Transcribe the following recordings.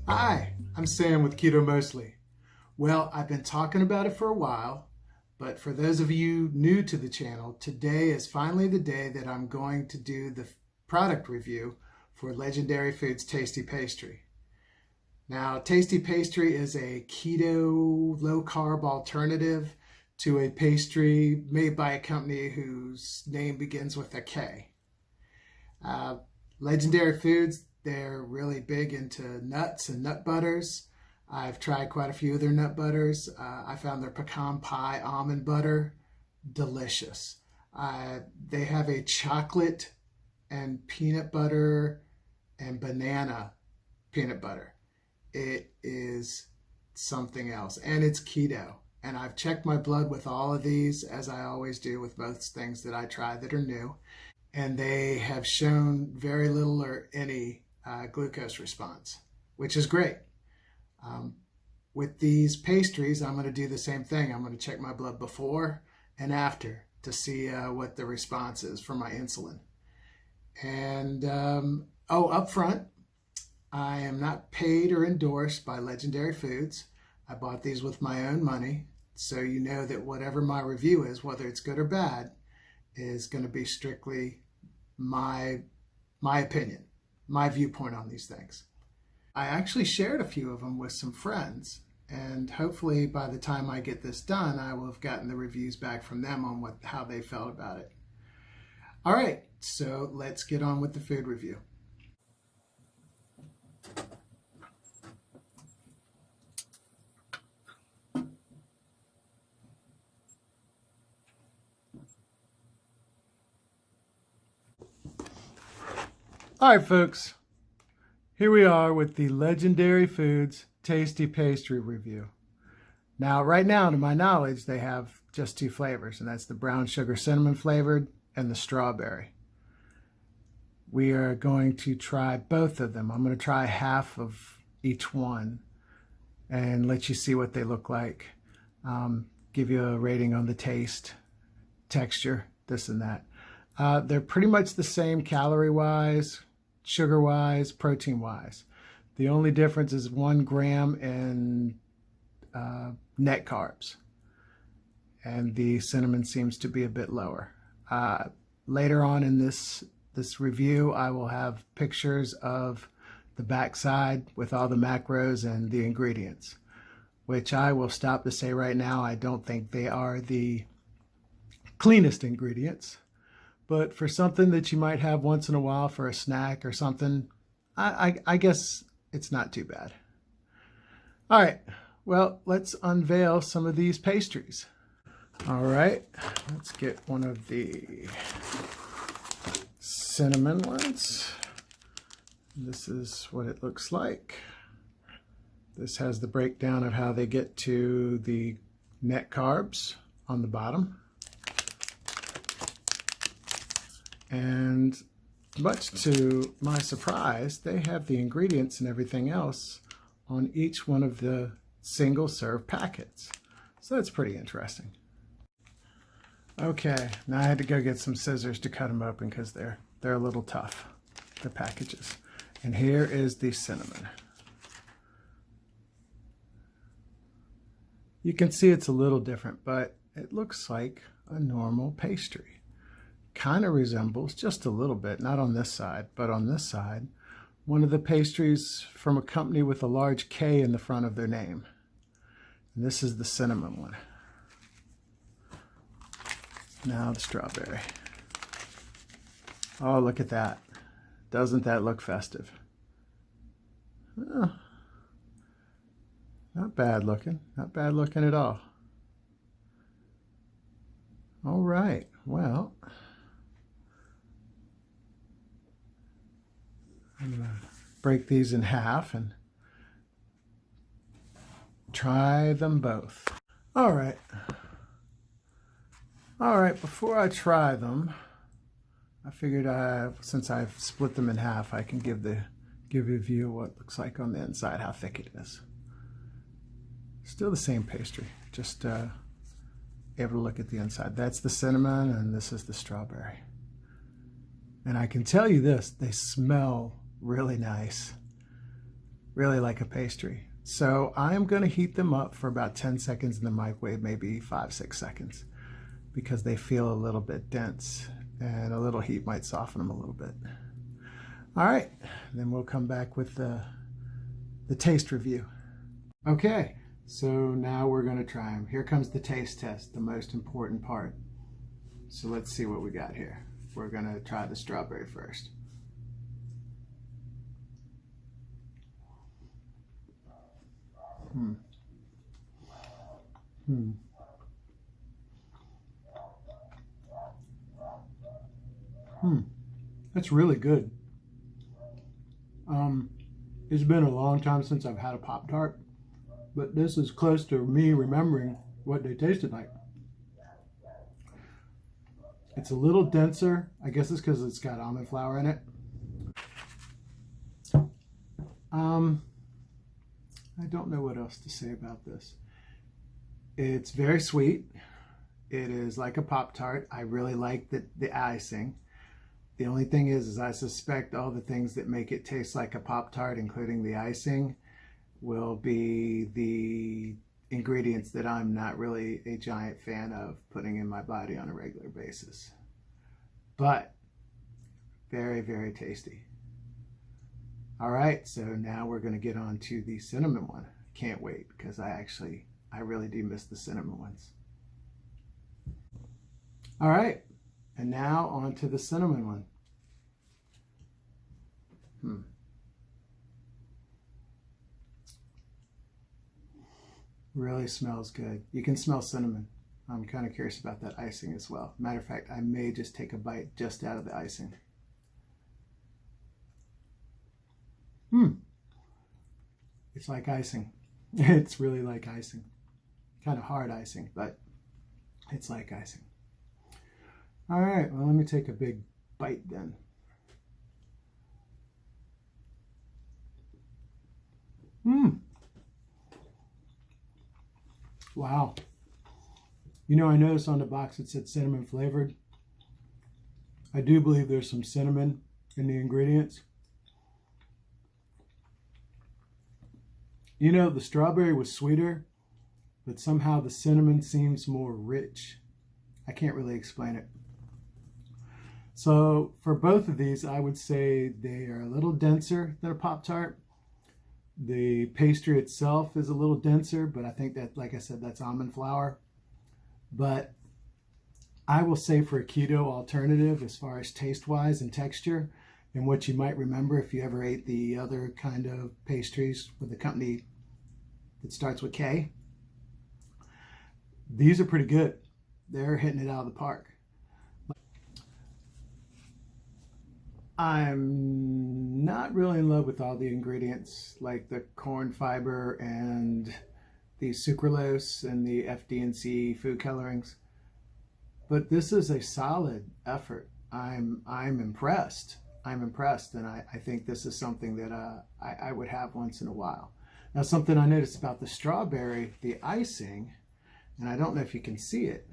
Hi, I'm Sam with Keto Mostly. Well, I've been talking about it for a while, but for those of you new to the channel, today is finally the day that I'm going to do the product review for Legendary Foods Tasty Pastry. Now, Tasty Pastry is a keto, low-carb alternative to a pastry made by a company whose name begins with a K. Legendary Foods, they're really big into nuts and nut butters. I've tried quite a few of their nut butters. I found their pecan pie almond butter delicious. They have a chocolate and peanut butter and banana peanut butter. It is something else, and it's keto. And I've checked my blood with all of these, as I always do with most things that I try that are new. And they have shown very little or any glucose response, which is great. With these pastries, I'm going to do the same thing. I'm going to check my blood before and after to see what the response is for my insulin. And up front, I am not paid or endorsed by Legendary Foods. I bought these with my own money, so you know that whatever my review is, whether it's good or bad, is going to be strictly my opinion, my viewpoint on these things. I actually shared a few of them with some friends, and hopefully by the time I get this done, I will have gotten the reviews back from them on how they felt about it. All right, so let's get on with the food review. All right, folks, here we are with the Legendary Foods Tasty Pastry review. Now, right now, to my knowledge, they have just two flavors, and that's the brown sugar cinnamon flavored and the strawberry. We are going to try both of them. I'm going to try half of each one and let you see what they look like. Give you a rating on the taste, texture, this and that. They're pretty much the same calorie-wise, sugar-wise, protein-wise. The only difference is 1 gram in net carbs. And the cinnamon seems to be a bit lower. Later on in this review, I will have pictures of the backside with all the macros and the ingredients, which I will stop to say right now, I don't think they are the cleanest ingredients. But for something that you might have once in a while for a snack or something, I guess it's not too bad. All right, well, let's unveil some of these pastries. All right, let's get one of the cinnamon ones. This is what it looks like. This has the breakdown of how they get to the net carbs on the bottom. And much to my surprise, they have the ingredients and everything else on each one of the single serve packets. So that's pretty interesting. Okay, now I had to go get some scissors to cut them open because they're a little tough, the packages. And here is the cinnamon. You can see it's a little different, but it looks like a normal pastry. Kind of resembles just a little bit, not on this side, but on this side, one of the pastries from a company with a large K in the front of their name. And this is the cinnamon one. Now the strawberry. Oh, look at that. Doesn't that look festive? Oh, not bad looking. Not bad looking at all. All right, well, I'm going to break these in half and try them both. All right, before I try them, I figured since I've split them in half, I can give you a view of what it looks like on the inside, how thick it is. Still the same pastry, just able to look at the inside. That's the cinnamon and this is the strawberry. And I can tell you this, they smell really nice. really like a pastry. So I'm going to heat them up for about 10 seconds in the microwave, maybe 5-6 seconds, because they feel a little bit dense and a little heat might soften them a little bit. All right, then we'll come back with the taste review. Okay, so now we're going to try them. Here comes the taste test, the most important part. So let's see what we got here. We're going to try the strawberry first. That's really good. It's been a long time since I've had a Pop-Tart, but this is close to me remembering what they tasted like. It's a little denser. I guess it's because it's got almond flour in it. I don't know what else to say about this. It's very sweet. It is like a Pop-Tart. I really like the icing. The only thing is I suspect all the things that make it taste like a Pop-Tart, including the icing, will be the ingredients that I'm not really a giant fan of putting in my body on a regular basis. But very, very tasty. All right, so now we're going to get on to the cinnamon one. Can't wait, because I really do miss the cinnamon ones. All right, and now on to the cinnamon one. Really smells good. You can smell cinnamon. I'm kind of curious about that icing as well. Matter of fact, I may just take a bite just out of the icing. It's like icing. It's really like icing. Kind of hard icing, but it's like icing. All right, well, let me take a big bite then. Wow. You know, I noticed on the box it said cinnamon flavored. I do believe there's some cinnamon in the ingredients. You know, the strawberry was sweeter, but somehow the cinnamon seems more rich. I can't really explain it. So for both of these, I would say they are a little denser than a Pop-Tart. The pastry itself is a little denser, but I think that, like I said, that's almond flour. But I will say for a keto alternative, as far as taste-wise and texture, and what you might remember if you ever ate the other kind of pastries with a company that starts with K, these are pretty good. They're hitting it out of the park. I'm not really in love with all the ingredients, like the corn fiber and the sucralose and the FD&C food colorings, but this is a solid effort. I'm impressed. I'm impressed, and I think this is something that I would have once in a while. Now, something I noticed about the strawberry, the icing, and I don't know if you can see it,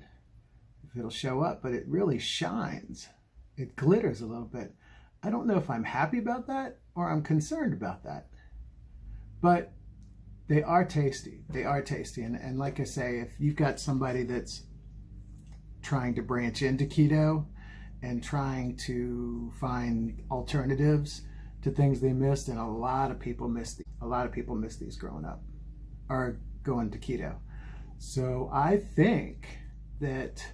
if it'll show up, but it really shines. It glitters a little bit. I don't know if I'm happy about that or I'm concerned about that, but they are tasty. They are tasty. And like I say, if you've got somebody that's trying to branch into keto and trying to find alternatives to things they missed, and a lot of people miss these growing up or going to keto. So I think that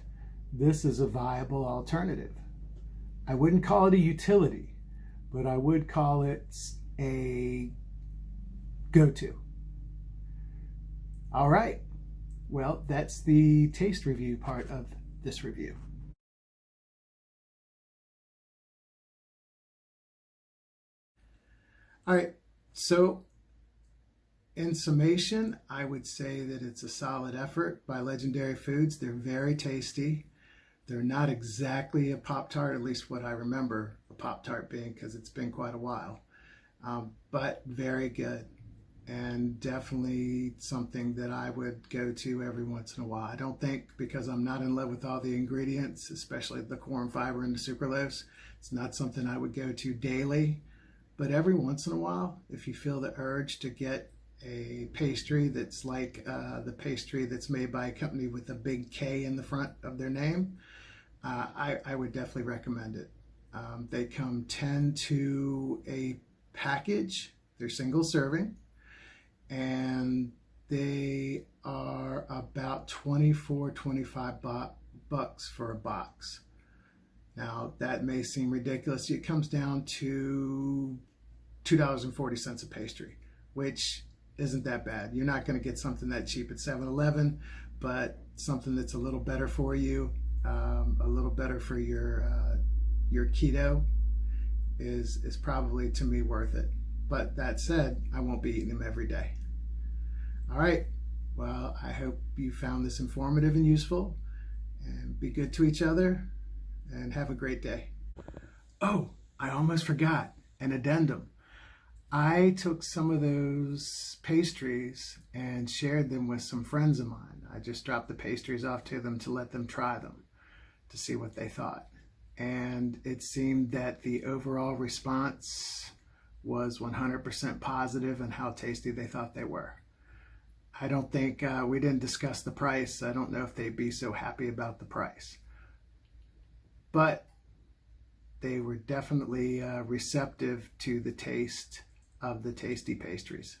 this is a viable alternative. I wouldn't call it a utility, but I would call it a go-to. All right. Well, that's the taste review part of this review. All right. So in summation, I would say that it's a solid effort by Legendary Foods. They're very tasty. They're not exactly a Pop-Tart, at least what I remember a Pop-Tart being, because it's been quite a while, but very good, and definitely something that I would go to every once in a while. I don't think, because I'm not in love with all the ingredients, especially the corn fiber and the sucralose, it's not something I would go to daily, But every once in a while, if you feel the urge to get a pastry that's like the pastry that's made by a company with a big K in the front of their name, I would definitely recommend it. They come 10 to a package. They're single serving, and they are about 24, 25 bucks for a box. Now, that may seem ridiculous. It comes down to $2.40 a pastry, which isn't that bad. You're not going to get something that cheap at 7-Eleven, but something that's a little better for you, a little better for your keto is probably, to me, worth it. But that said, I won't be eating them every day. All right. Well, I hope you found this informative and useful, and be good to each other, and have a great day. Oh, I almost forgot an addendum. I took some of those pastries and shared them with some friends of mine. I just dropped the pastries off to them to let them try them to see what they thought. And it seemed that the overall response was 100% positive in how tasty they thought they were. I don't think, we didn't discuss the price. I don't know if they'd be so happy about the price. But they were definitely receptive to the taste of the tasty pastries.